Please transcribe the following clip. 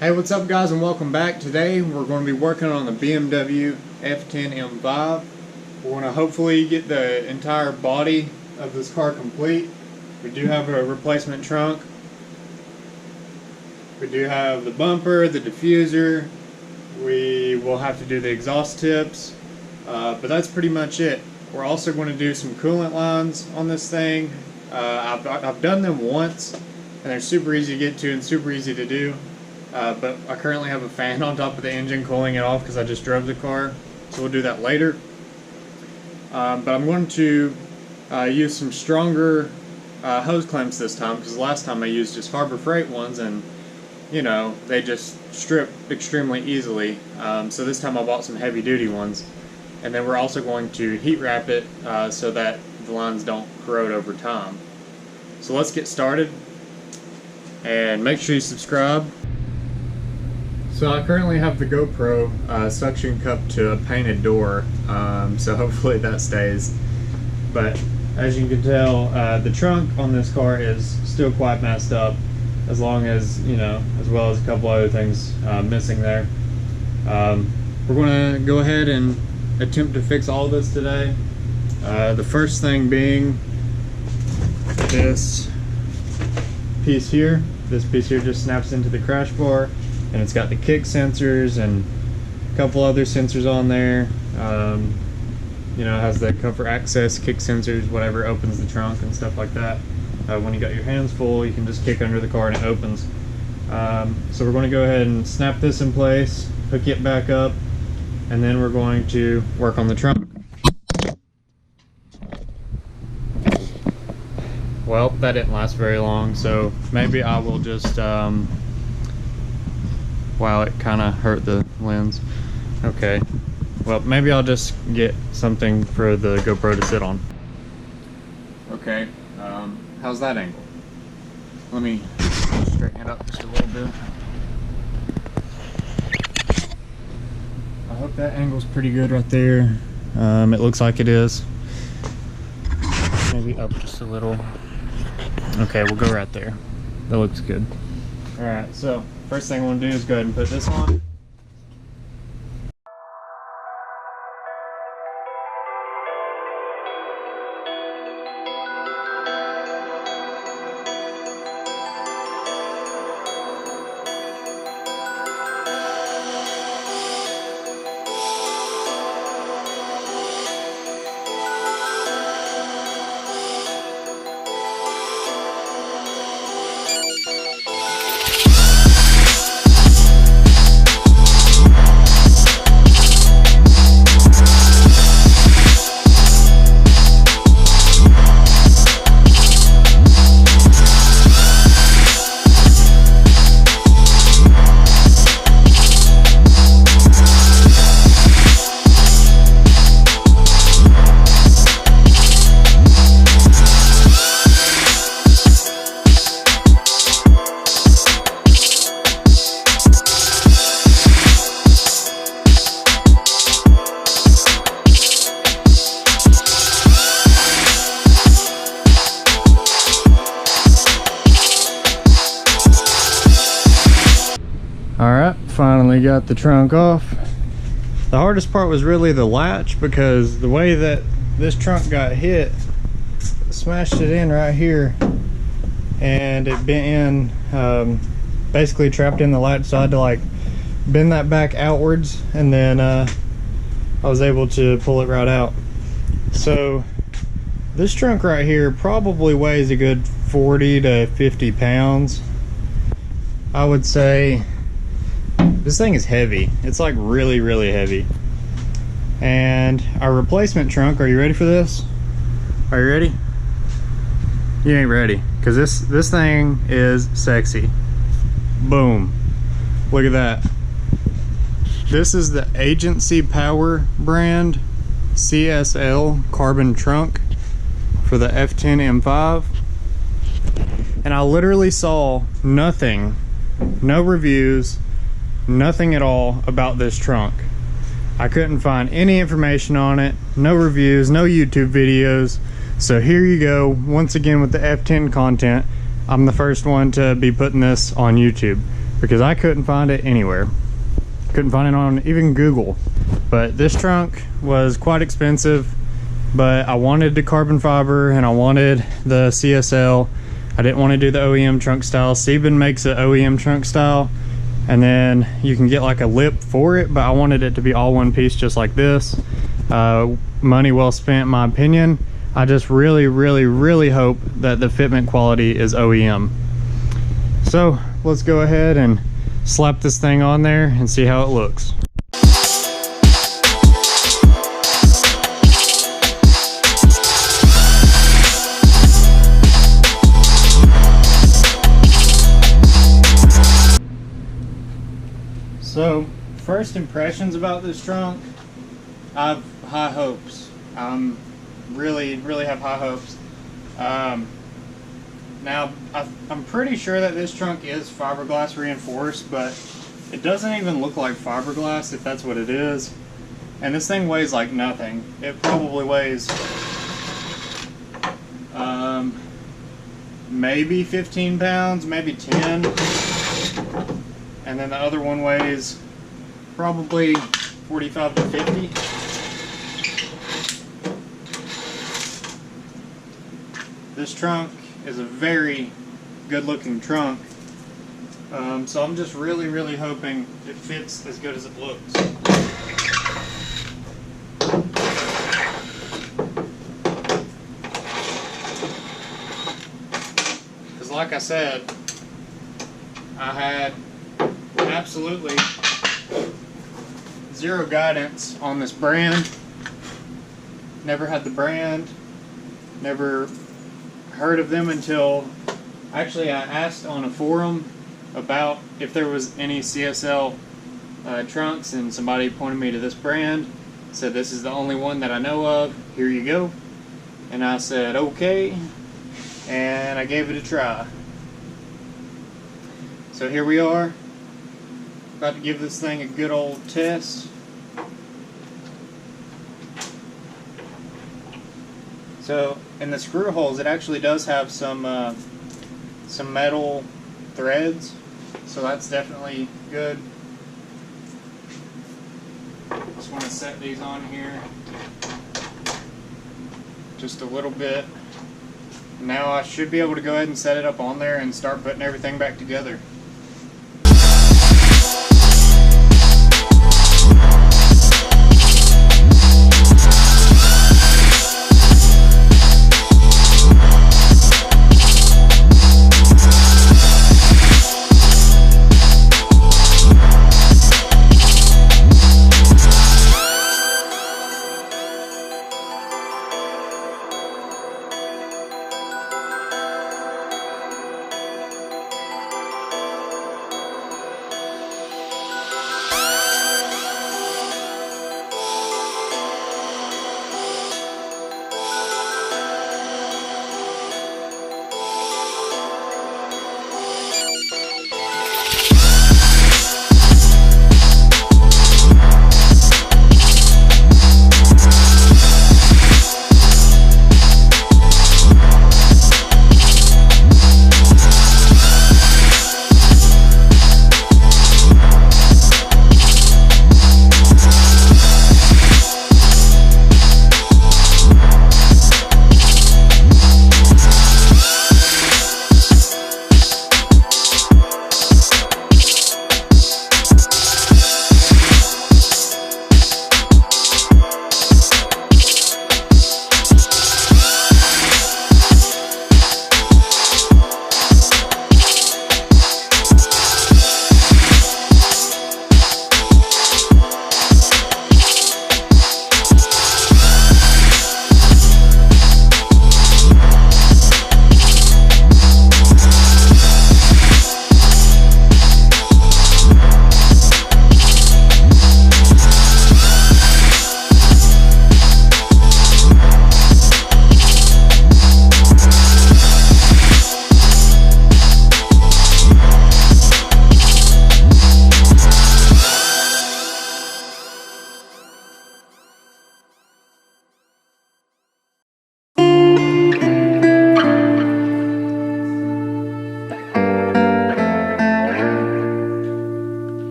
Hey, what's up guys, and welcome back. Today we're going to be working on the BMW F10 M5. We're going to hopefully get the entire body of this car complete. We do have a replacement trunk. We do have the bumper, the diffuser. We will have to do the exhaust tips, but that's pretty much it. We're also going to do some coolant lines on this thing. I've done them once, and they're super easy to get to and super easy to do. But I currently have a fan on top of the engine cooling it off because I just drove the car, so we'll do that later. But I'm going to use some stronger hose clamps this time, because last time I used just Harbor Freight ones and you know, they just strip extremely easily. So this time I bought some heavy duty ones, and then we're also going to heat wrap it so that the lines don't corrode over time. So let's get started, and make sure you subscribe. So I currently have the GoPro suction cupped to a painted door, so hopefully that stays. But as you can tell, the trunk on this car is still quite messed up, as long as, you know, as well as a couple other things missing there. We're going to go ahead and attempt to fix all of this today. The first thing being this piece here. This piece here just snaps into the crash bar, and it's got the kick sensors and a couple other sensors on there. You know, it has the comfort access kick sensors, whatever opens the trunk and stuff like that. When you got your hands full, you can just kick under the car and it opens. So we're going to go ahead and snap this in place, hook it back up, and then we're going to work on the trunk. Well, that didn't last very long, so maybe I will just wow, it kind of hurt the lens. Okay, well, maybe I'll just get something for the GoPro to sit on. Okay, how's that angle? Let me straighten it up just a little bit. I hope that angle's pretty good right there. It looks like it is. Maybe up just a little. Okay, we'll go right there. That looks good. Alright, so first thing I want to do is go ahead and put this on. Alright, finally got the trunk off. The hardest part was really the latch, because the way that this trunk got hit, smashed it in right here, and it bent in, basically trapped in the latch, so I had to like bend that back outwards, and then I was able to pull it right out. So this trunk right here probably weighs a good 40 to 50 pounds. I would say this thing is heavy. It's like really, really heavy. And our replacement trunk, are you ready for this? Are you ready? You ain't ready, because this thing is sexy. Boom. Look at that. This is the Agency Power brand CSL carbon trunk for the F10 M5. And I literally saw nothing, no reviews, nothing at all about this trunk. I couldn't find any information on it, no reviews, no YouTube videos. So here you go, once again with the F10 content. I'm the first one to be putting this on YouTube. because I couldn't find it anywhere. Couldn't find it on even Google. But this trunk was quite expensive, but I wanted the carbon fiber and I wanted the CSL. I didn't want to do the OEM trunk style. Sieben makes an OEM trunk style, and then you can get like a lip for it, but I wanted it to be all one piece just like this. Money well spent in my opinion. I just really hope that the fitment quality is OEM. So let's go ahead and slap this thing on there and see how it looks. So, first impressions about this trunk, I have high hopes. Really have high hopes. Now, I'm pretty sure that this trunk is fiberglass reinforced, but it doesn't even look like fiberglass if that's what it is. And this thing weighs like nothing. It probably weighs maybe 15 pounds, maybe 10. And then the other one weighs probably 45 to 50. This trunk is a very good looking trunk. So I'm just really hoping it fits as good as it looks. Because like I said, I had absolutely zero guidance on this brand. Never had the brand, never heard of them until actually I asked on a forum about if there was any CSL trunks, and somebody pointed me to this brand, said this is the only one that I know of, here you go. And I said okay, and I gave it a try. So here we are, about to give this thing a good old test. So in the screw holes, it actually does have some metal threads, so that's definitely good. Just want to set these on here just a little bit. Now I should be able to go ahead and set it up on there and start putting everything back together.